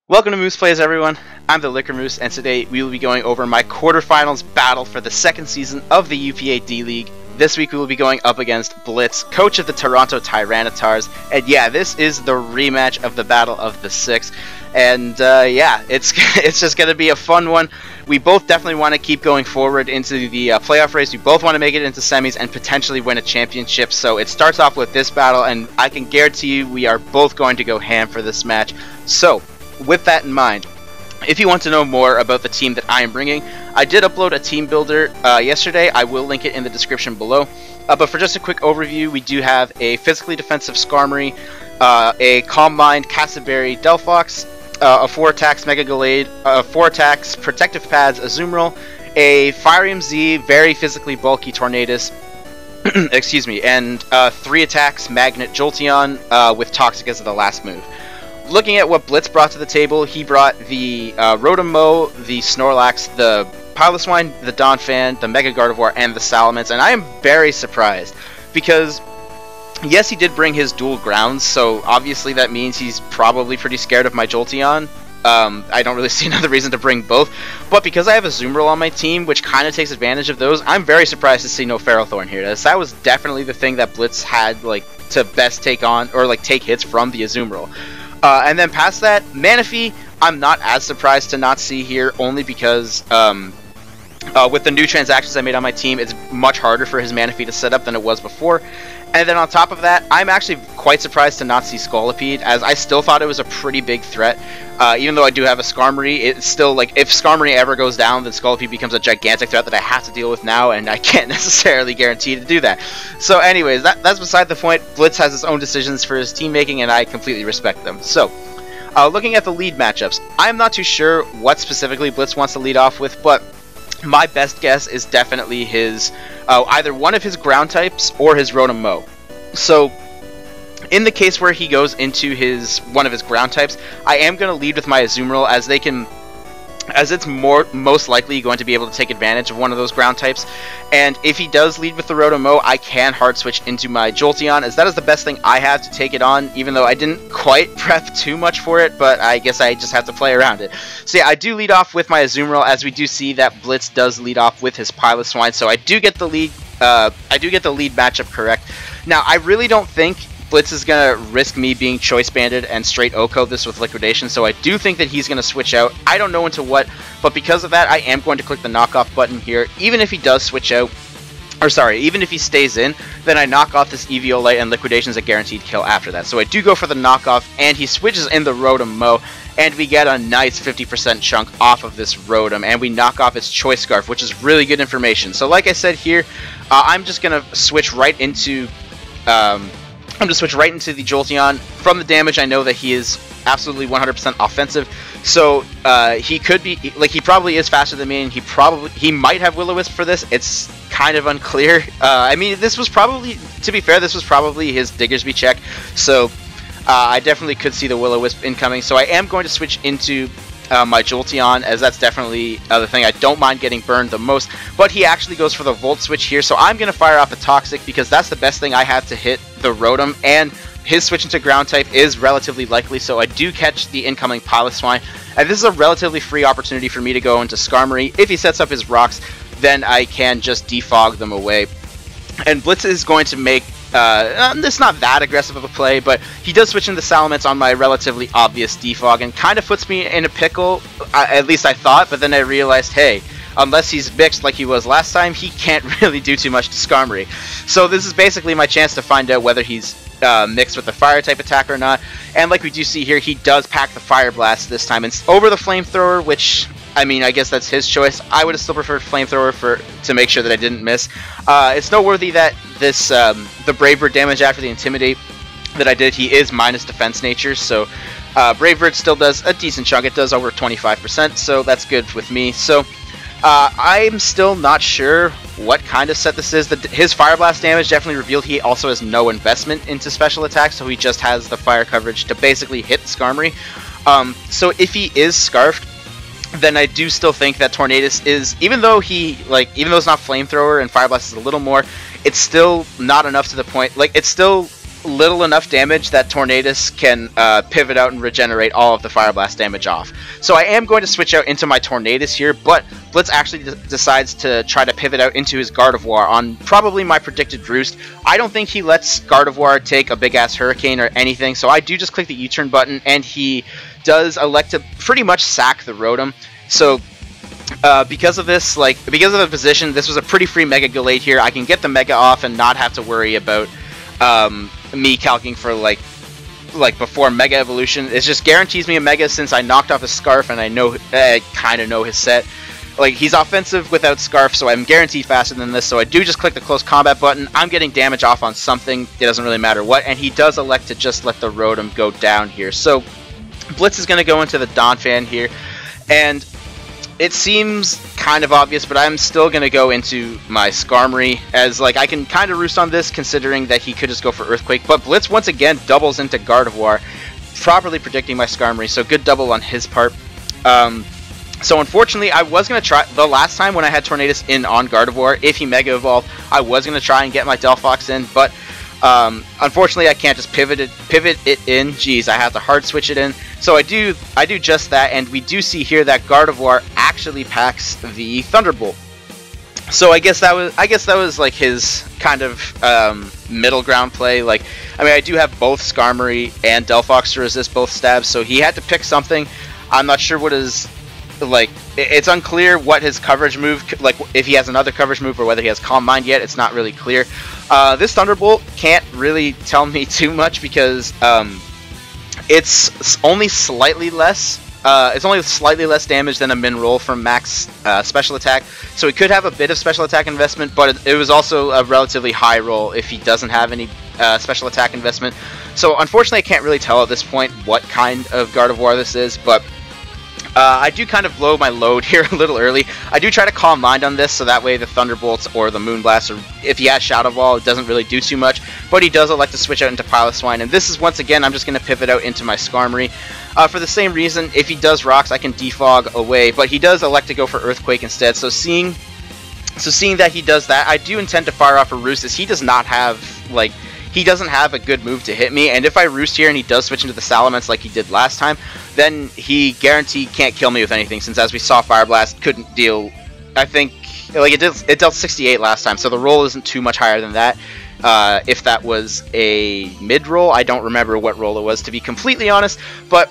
Welcome to Moose Plays, everyone. I'm the Liquor Moose, and today we will be going over my quarterfinals battle for the second season of the UPA D-League. This week we will be going up against Blitz, coach of the Toronto Tyranitars, and yeah, this is the rematch of the Battle of the Six. And yeah, it's just going to be a fun one. We both definitely want to keep going forward into the playoff race. We both want to make it into semis and potentially win a championship. So it starts off with this battle, and I can guarantee you we are both going to go ham for this match. So with that in mind, if you want to know more about the team that I am bringing, I did upload a team builder yesterday. I will link it in the description below. But for just a quick overview, we do have a physically defensive Skarmory, a Calm Mind Castleberry Delphox, a 4 attacks Megaane, 4 attacks Protective Pads Azumarill, a Fire MZ very physically bulky Tornadus, excuse me, and 3 attacks Magnet Jolteon with Toxic as the last move. Looking at what Blitz brought to the table, he brought the Rotom-Mow, the Snorlax, the Piloswine, the Donphan, the Mega Gardevoir, and the Salamence, and I am very surprised because yes, he did bring his dual grounds, so obviously that means he's probably pretty scared of my Jolteon. I don't really see another reason to bring both, but because I have a Azumarill on my team, which kind of takes advantage of those, I'm very surprised to see no Ferrothorn here. That was definitely the thing that Blitz had to best take on, or take hits from the Azumarill. And then past that, Manaphy, I'm not as surprised to not see here, only because with the new transactions I made on my team, it's much harder for his Manaphy to set up than it was before. And then on top of that, I'm actually quite surprised to not see Scolipede, as I still thought it was a pretty big threat. Even though I do have a Skarmory, it's still, if Skarmory ever goes down, then Scolipede becomes a gigantic threat that I have to deal with now, and I can't necessarily guarantee to do that. So anyways, that's beside the point. Blitz has his own decisions for his team making, and I completely respect them. So, looking at the lead matchups, I'm not too sure what specifically Blitz wants to lead off with, but my best guess is definitely his either one of his ground types or his Rotom-Mow. So in the case where he goes into one of his ground types, I am going to lead with my Azumarill, as it's most likely going to be able to take advantage of one of those ground types. And if he does lead with the Rotom-Mow, I can hard switch into my Jolteon, as that is the best thing I have to take it on, even though I didn't quite prep too much for it, but I guess I just have to play around it. So yeah, I do lead off with my Azumarill, as we do see that Blitz does lead off with his Piloswine, so I do get the lead matchup correct. Now, I really don't think Blitz is going to risk me being Choice Banded and straight Oko this with Liquidation, so I do think that he's going to switch out. I don't know into what, but because of that, I am going to click the knockoff button here. Even if he does switch out, or sorry, even if he stays in, then I knock off this Eviolite, and Liquidation's a guaranteed kill after that. So I do go for the knockoff, and he switches in the Rotom-Mow, and we get a nice 50% chunk off of this Rotom, and we knock off its Choice Scarf, which is really good information. So like I said here, I'm just going to switch right into the Jolteon. From the damage, I know that he is absolutely 100% offensive, so he could be, he probably is faster than me, and he might have Will-O-Wisp for this. It's kind of unclear. I mean, this was probably, to be fair, this was probably his Diggersby check, so I definitely could see the Will-O-Wisp incoming, so I am going to switch into my Jolteon, as that's definitely the thing I don't mind getting burned the most. But he actually goes for the Volt Switch here, so I'm going to fire off a Toxic, because that's the best thing I have to hit the Rotom, and his switch into ground type is relatively likely, so I do catch the incoming Piloswine, and this is a relatively free opportunity for me to go into Skarmory. If he sets up his rocks, then I can just defog them away. And Blitz is going to make it's not that aggressive of a play, but he does switch into Salamence on my relatively obvious defog, and kind of puts me in a pickle, at least I thought, but then I realized, hey, unless he's mixed like he was last time, he can't really do too much to Skarmory. So this is basically my chance to find out whether he's mixed with the fire type attack or not, and like we do see here, he does pack the Fire Blast this time, and over the Flamethrower, which, I mean, I guess that's his choice. I would have still preferred Flamethrower to make sure that I didn't miss. It's noteworthy that this the Brave Bird damage after the Intimidate that I did, he is minus defense nature, so Brave Bird still does a decent chunk. It does over 25%, so that's good with me. So I'm still not sure what kind of set this is. His Fire Blast damage definitely revealed he also has no investment into special attacks, so he just has the fire coverage to basically hit Skarmory. So if he is Scarfed, then I do still think that Tornadus is, even though it's not Flamethrower and Fire Blast is a little more, it's still not enough to the point, it's still little enough damage that Tornadus can pivot out and regenerate all of the Fire Blast damage off. So I am going to switch out into my Tornadus here, but Blitz actually decides to try to pivot out into his Gardevoir on probably my predicted roost. I don't think he lets Gardevoir take a big-ass Hurricane or anything, so I do just click the U-turn button, and he does elect to pretty much sack the Rotom. So because of this, because of the position, this was a pretty free Mega Gallade here. I can get the Mega off and not have to worry about me calcing for like before Mega Evolution. It just guarantees me a Mega since I knocked off his Scarf and I kind of know his set. Like, he's offensive without Scarf, so I'm guaranteed faster than this, so I do just click the close combat button. I'm getting damage off on something, it doesn't really matter what, and he does elect to just let the Rotom go down here. So Blitz is going to go into the Donphan here, and it seems kind of obvious, but I'm still going to go into my Skarmory, as like I can kind of roost on this considering that he could just go for Earthquake, but Blitz once again doubles into Gardevoir, properly predicting my Skarmory, so good double on his part. So unfortunately, I was going to try, the last time when I had Tornadus in on Gardevoir, if he Mega Evolved, I was going to try and get my Delphox in, but unfortunately I can't just pivot it in. Jeez, I have to hard switch it in. So I do just that, and we do see here that Gardevoir actually packs the Thunderbolt. So I guess that was like his kind of middle ground play. Like, I mean, I do have both Skarmory and Delphox to resist both stabs, so he had to pick something. I'm not sure what his, like, it's unclear what his coverage move, like if he has another coverage move or whether he has Calm Mind yet. It's not really clear. This Thunderbolt can't really tell me too much because it's only slightly less. It's only slightly less damage than a min roll from max special attack, so he could have a bit of special attack investment, but it was also a relatively high roll if he doesn't have any special attack investment. So unfortunately, I can't really tell at this point what kind of Gardevoir this is, but I do kind of blow my load here a little early. I do try to Calm Mind on this, so that way the Thunderbolts or the Moonblast, or if he has Shadow Ball, it doesn't really do too much, but he does elect to switch out into Piloswine, and this is, once again, I'm just going to pivot out into my Skarmory. For the same reason, if he does Rocks, I can defog away, but he does elect to go for Earthquake instead, so seeing that he does that, I do intend to fire off a Roost, as he does not have, like, he doesn't have a good move to hit me, and if I Roost here and he does switch into the Salamence like he did last time, then he guaranteed can't kill me with anything, since as we saw, Fire Blast couldn't deal, I think, like it dealt 68 last time, so the roll isn't too much higher than that. If that was a mid-roll, I don't remember what roll it was, to be completely honest, but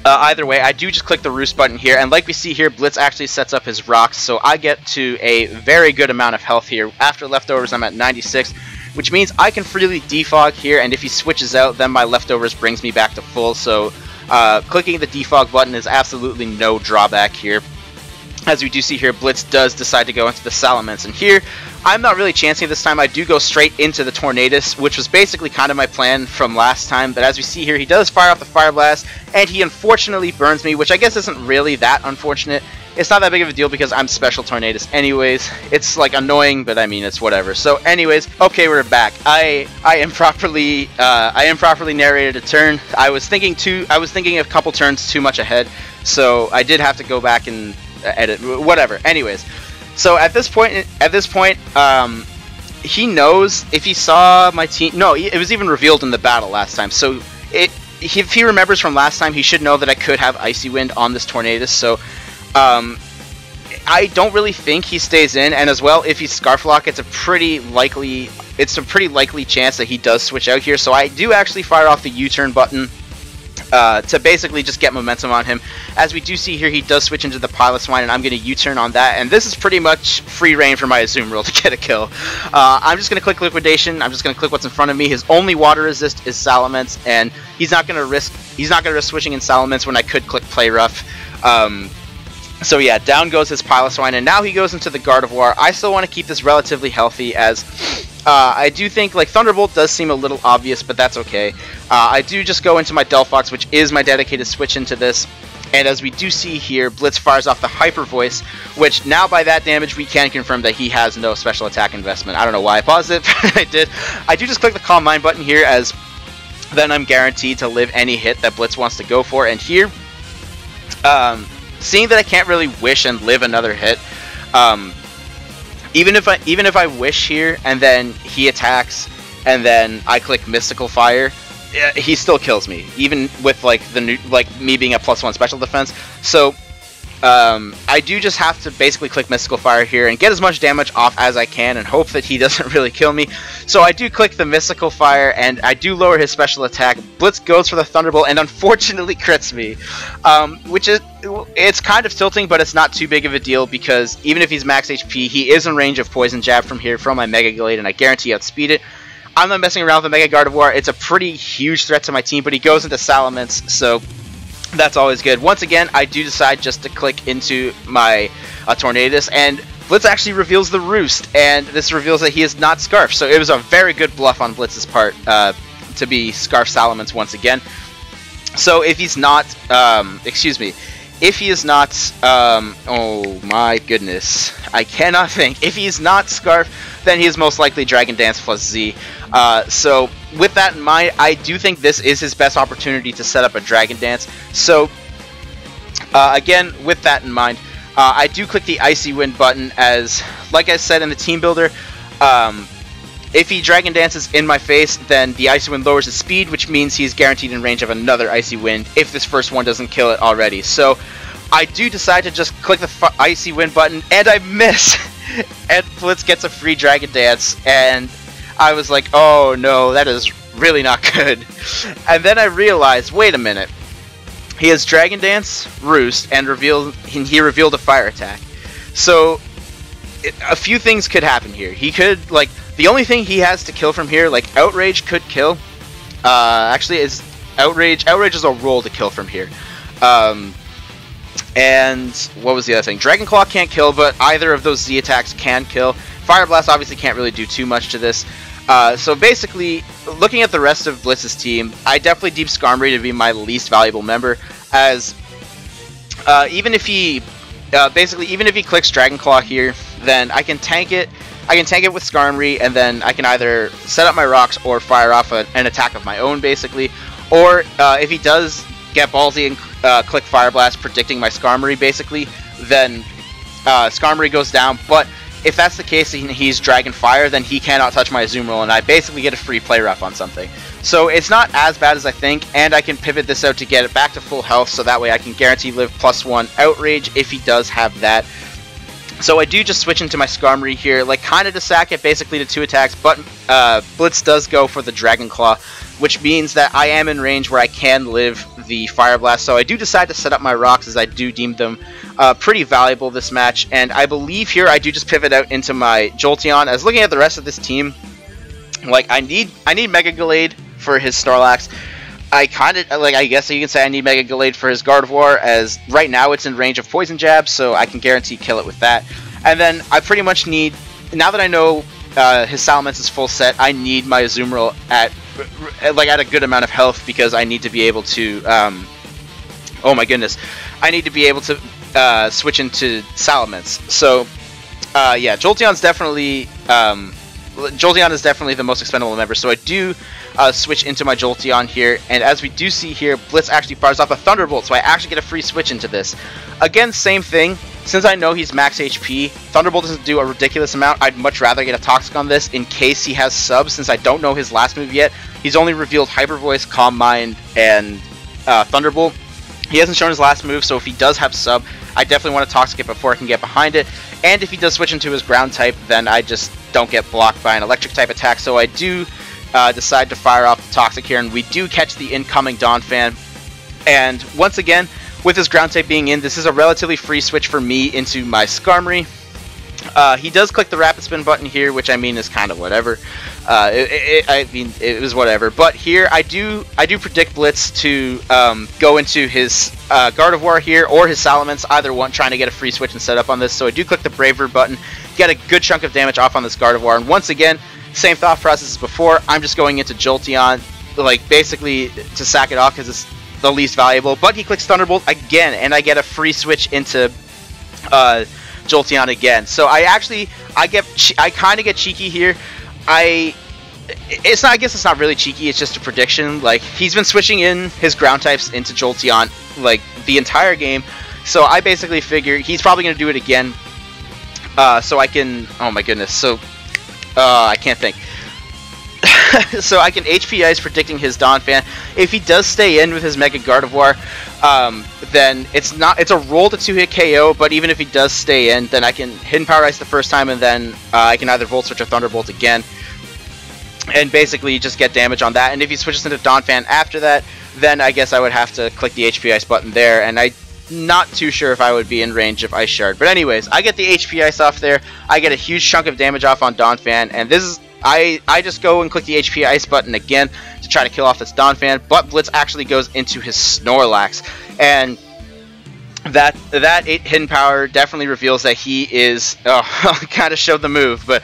either way, I do just click the Roost button here, and like we see here, Blitz actually sets up his Rocks, so I get to a very good amount of health here. After leftovers, I'm at 96, which means I can freely defog here, and if he switches out, then my leftovers brings me back to full, so clicking the defog button is absolutely no drawback here. As we do see here, Blitz does decide to go into the Salamence, and here, I'm not really chancing this time. I do go straight into the Tornadus, which was basically kind of my plan from last time, but as we see here, he does fire off the Fire Blast, and he unfortunately burns me, which I guess isn't really that unfortunate. It's not that big of a deal because I'm Special Tornadus anyways. It's like annoying, but I mean, it's whatever. So anyways, okay, we're back. I am properly narrated a turn. I was thinking a couple turns too much ahead, so I did have to go back and edit, whatever. Anyways, so at this point, he knows if he saw my team. No, it was even revealed in the battle last time. So if he remembers from last time, he should know that I could have Icy Wind on this Tornadus. So I don't really think he stays in, and as well, if he's Scarf Lock, it's a pretty likely chance that he does switch out here. So I do actually fire off the U-turn button to basically just get momentum on him. As we do see here, he does switch into the Piloswine, and I'm going to U-turn on that, and this is pretty much free reign for my Azumarill to get a kill. I'm just going to click Liquidation. I'm just going to click what's in front of me. His only water resist is Salamence, and he's not going to risk switching in Salamence when I could click Play Rough. So yeah, down goes his Piloswine, and now he goes into the Gardevoir. I still want to keep this relatively healthy, as I do think, like, Thunderbolt does seem a little obvious, but that's okay. I do just go into my Delphox, which is my dedicated switch into this, and as we do see here, Blitz fires off the Hyper Voice, which now by that damage we can confirm that he has no special attack investment. I don't know why I paused it, but I did. I do just click the Calm Mind button here, as then I'm guaranteed to live any hit that Blitz wants to go for, and here, seeing that I can't really wish and live another hit, even if I wish here and then he attacks, and then I click Mystical Fire, he still kills me, even with like me being a +1 special defense. So I do just have to basically click Mystical Fire here and get as much damage off as I can and hope that he doesn't really kill me. So I do click the Mystical Fire and I do lower his special attack. Blitz goes for the Thunderbolt and unfortunately crits me, it's kind of tilting, but it's not too big of a deal because even if he's max HP, he is in range of Poison Jab from here from my Mega Glade, and I guarantee outspeed it. I'm not messing around with the Mega Gardevoir. It's a pretty huge threat to my team, but he goes into Salamence, so that's always good. Once again, I do decide just to click into my Tornadus, and Blitz actually reveals the Roost, and this reveals that he is not Scarf. So it was a very good bluff on Blitz's part to be Scarf Salamence once again. So if he's not, if he is not, oh my goodness, I cannot think. If he's not Scarf, then he is most likely Dragon Dance plus Z. So with that in mind, I do think this is his best opportunity to set up a Dragon Dance. So again, with that in mind, I do click the Icy Wind button as, like I said in the team builder, if he Dragon Dances in my face, then the Icy Wind lowers his speed, which means he's guaranteed in range of another Icy Wind if this first one doesn't kill it already. So I do decide to just click the Icy Wind button, and I miss! And Blitz gets a free Dragon Dance, and I was like, oh no, that is really not good. And then I realized, wait a minute. He has Dragon Dance, Roost, and he revealed a Fire attack. So a few things could happen here. He could, like, the only thing he has to kill from here, like, Outrage could kill. Actually, is Outrage is a roll to kill from here. And what was the other thing? Dragon Claw can't kill, but either of those Z attacks can kill. Fire Blast obviously can't really do too much to this. So basically, looking at the rest of Blitz's team, I definitely deem Skarmory to be my least valuable member, as even if he clicks Dragon Claw here, then I can tank it. I can tank it with Skarmory, and then I can either set up my rocks or fire off an attack of my own, basically. Or if he does get ballsy and click Fire Blast, predicting my Skarmory, basically, then Skarmory goes down. But if that's the case and he's Dragon Fire, then he cannot touch my Azumarill, and I basically get a free play rough on something. So it's not as bad as I think, and I can pivot this out to get it back to full health, so that way I can guarantee live +1 Outrage if he does have that. So I do just switch into my Skarmory here, like kind of to sack it basically to 2 attacks, but Blitz does go for the Dragon Claw, which means that I am in range where I can live the Fire Blast. So I do decide to set up my rocks, as I do deem them pretty valuable this match, and I believe here I do just pivot out into my Jolteon. As looking at the rest of this team, like I need Mega Glade for his Snorlax. I guess you can say I need Mega Glade for his Gardevoir, as right now it's in range of Poison Jab, so I can guarantee kill it with that. And then I pretty much need, now that I know his Salamence is full set, I need my Azumarill at a good amount of health, because I need to be able to, oh my goodness, I need to be able to switch into Salamence. So yeah, Jolteon is definitely the most expendable member, so I do switch into my Jolteon here, and as we do see here, Blitz actually fires off a Thunderbolt, so I actually get a free switch into this. Again, same thing, since I know he's max HP, Thunderbolt doesn't do a ridiculous amount. I'd much rather get a Toxic on this in case he has subs, since I don't know his last move yet. He's only revealed Hyper Voice, Calm Mind, and Thunderbolt. He hasn't shown his last move, so if he does have sub, I definitely want to Toxic it before I can get behind it. And if he does switch into his ground type, then I just don't get blocked by an electric type attack, so I do decide to fire off the Toxic here, and we do catch the incoming Donphan. And once again, with his ground type being in, this is a relatively free switch for me into my Skarmory. He does click the Rapid Spin button here, which I mean is kind of whatever. It was whatever. But here I do predict Blitz to go into his Gardevoir here or his Salamence, either one, trying to get a free switch and set up on this. So I do click the Braver button, get a good chunk of damage off on this Gardevoir, and once again, same thought process as before. I'm just going into Jolteon, like basically to sack it off because it's the least valuable. But he clicks Thunderbolt again, and I get a free switch into Jolteon again. So I kind of get cheeky here. I guess it's not really cheeky, it's just a prediction. Like, he's been switching in his ground types into Jolteon like the entire game, so I basically figure he's probably going to do it again. So I can, oh my goodness, so I can't think. so I can HP Ice predicting his Donphan. If he does stay in with his Mega Gardevoir, then it's a roll to 2-hit KO, but even if he does stay in, then I can Hidden Power Ice the first time, and then I can either Volt Switch or Thunderbolt again, and basically just get damage on that. And if he switches into Donphan after that, then I guess I would have to click the HP Ice button there, and I'm not too sure if I would be in range of Ice Shard. But anyways, I get the HP Ice off there, I get a huge chunk of damage off on Donphan, and this is I just go and click the HP Ice button again to try to kill off this Donphan, but Blitz actually goes into his Snorlax, and that 8 hidden power definitely reveals that he is kind of showed the move, but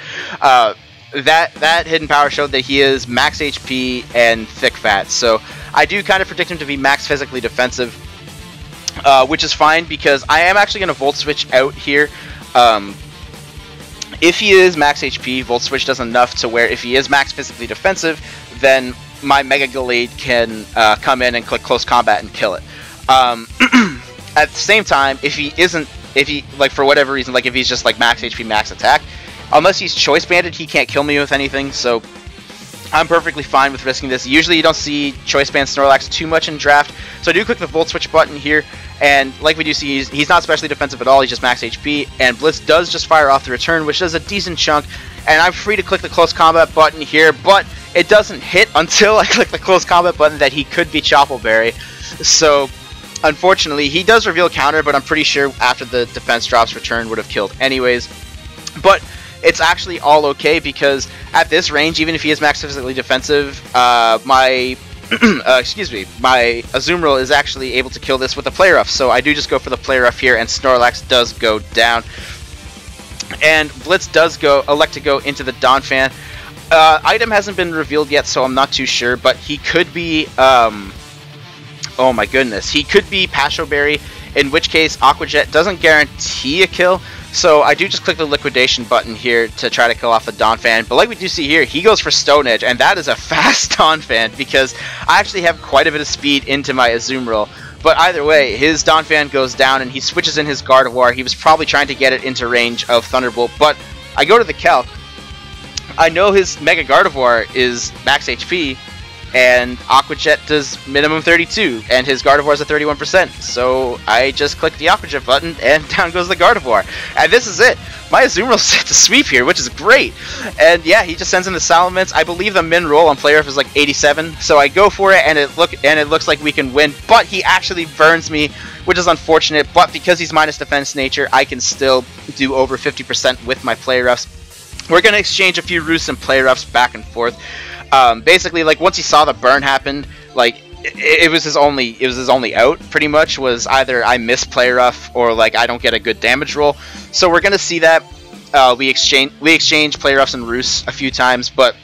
that hidden power showed that he is max HP and thick fat. So I do kind of predict him to be max physically defensive, which is fine because I am actually going to Volt Switch out here. If he is max HP, Volt Switch does enough to where if he is max physically defensive, then my Mega Gallade can come in and click Close Combat and kill it. At the same time, if he like for whatever reason, like if he's just like max HP, max attack, unless he's Choice Banded, he can't kill me with anything, so I'm perfectly fine with risking this. Usually you don't see Choice Band Snorlax too much in draft, so I do click the Volt Switch button here, and like we do see, he's not specially defensive at all, he's just max HP, and Blitz does just fire off the return, which does a decent chunk, and I'm free to click the Close Combat button here, but it doesn't hit until I click the Close Combat button that he could be Choppleberry. So unfortunately, he does reveal counter, but I'm pretty sure after the defense drops, return would have killed anyways. But it's actually all okay because at this range, even if he is max physically defensive, my my Azumarill is actually able to kill this with a Play Rough. So I do just go for the Play Rough here, and Snorlax does go down. And Blitz does elect to go into the Donphan. Item hasn't been revealed yet, so I'm not too sure, but he could be, oh my goodness, he could be Pasho Berry, in which case Aqua Jet doesn't guarantee a kill, so I do just click the Liquidation button here to try to kill off the Donphan. But like we do see here, he goes for Stone Edge, and that is a fast Donphan because I actually have quite a bit of speed into my Azumarill. But either way, his Donphan goes down and he switches in his Gardevoir. He was probably trying to get it into range of Thunderbolt, but I go to the calc. I know his Mega Gardevoir is max HP, and Aqua Jet does minimum 32, and his Gardevoir is at 31%, so I just click the Aqua Jet button, and down goes the Gardevoir. And this is it. My Azumarill set to sweep here, which is great. And yeah, he just sends in the Salamence. I believe the min roll on Play Rough is like 87, so I go for it, and it looks like we can win, but he actually burns me, which is unfortunate, but because he's minus defense nature, I can still do over 50% with my Play Roughs. We're going to exchange a few Roosts and Play Roughs back and forth. Basically, like, once he saw the burn happen, like, it was his only out, pretty much, was either I miss Play Rough or, like, I don't get a good damage roll. So we're going to see that. We exchange Play Roughs and Roosts a few times, but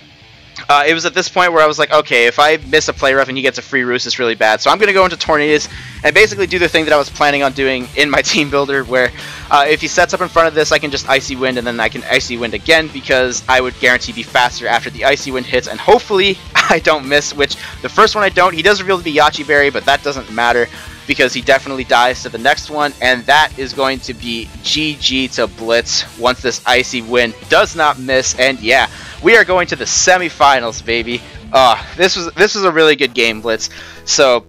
it was at this point where I was like, okay, if I miss a Play Rough and he gets a free Roost, it's really bad. So I'm going to go into Tornadus and basically do the thing that I was planning on doing in my team builder, where if he sets up in front of this, I can just Icy Wind, and then I can Icy Wind again, because I would guarantee be faster after the Icy Wind hits, and hopefully I don't miss, which the first one I don't. He does reveal to be Yachi Berry, but that doesn't matter, because he definitely dies to the next one, and that is going to be GG to Blitz once this Icy Wind does not miss. And yeah, we are going to the semifinals, baby. This was a really good game, Blitz. So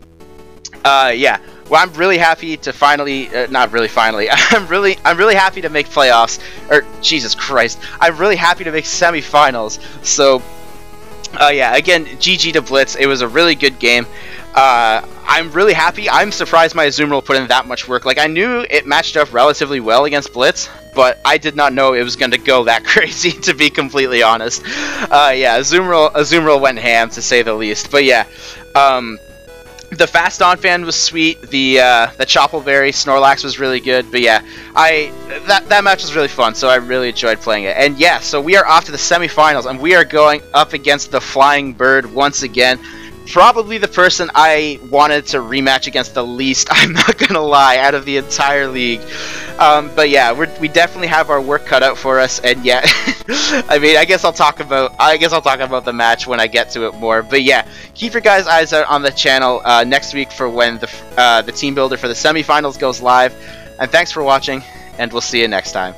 yeah, well, I'm really happy to finally, not really finally, I'm really happy to make playoffs, or Jesus Christ, I'm really happy to make semifinals. So yeah, again, GG to Blitz. It was a really good game. I'm really happy. I'm surprised my Azumarill put in that much work. Like, I knew it matched up relatively well against Blitz, but I did not know it was going to go that crazy, to be completely honest. Yeah, Azumarill went ham, to say the least. But yeah, the fast Donphan was sweet. The Choppleberry Snorlax was really good. But yeah, that match was really fun, so I really enjoyed playing it. And yeah, so we are off to the semifinals, and we are going up against the Flying Bird once again. Probably the person I wanted to rematch against the least, I'm not gonna lie, out of the entire league. But yeah, we definitely have our work cut out for us, and yeah, I mean, I guess I'll talk about the match when I get to it more. But yeah, keep your guys' eyes out on the channel next week for when the team builder for the semifinals goes live. And thanks for watching, and we'll see you next time.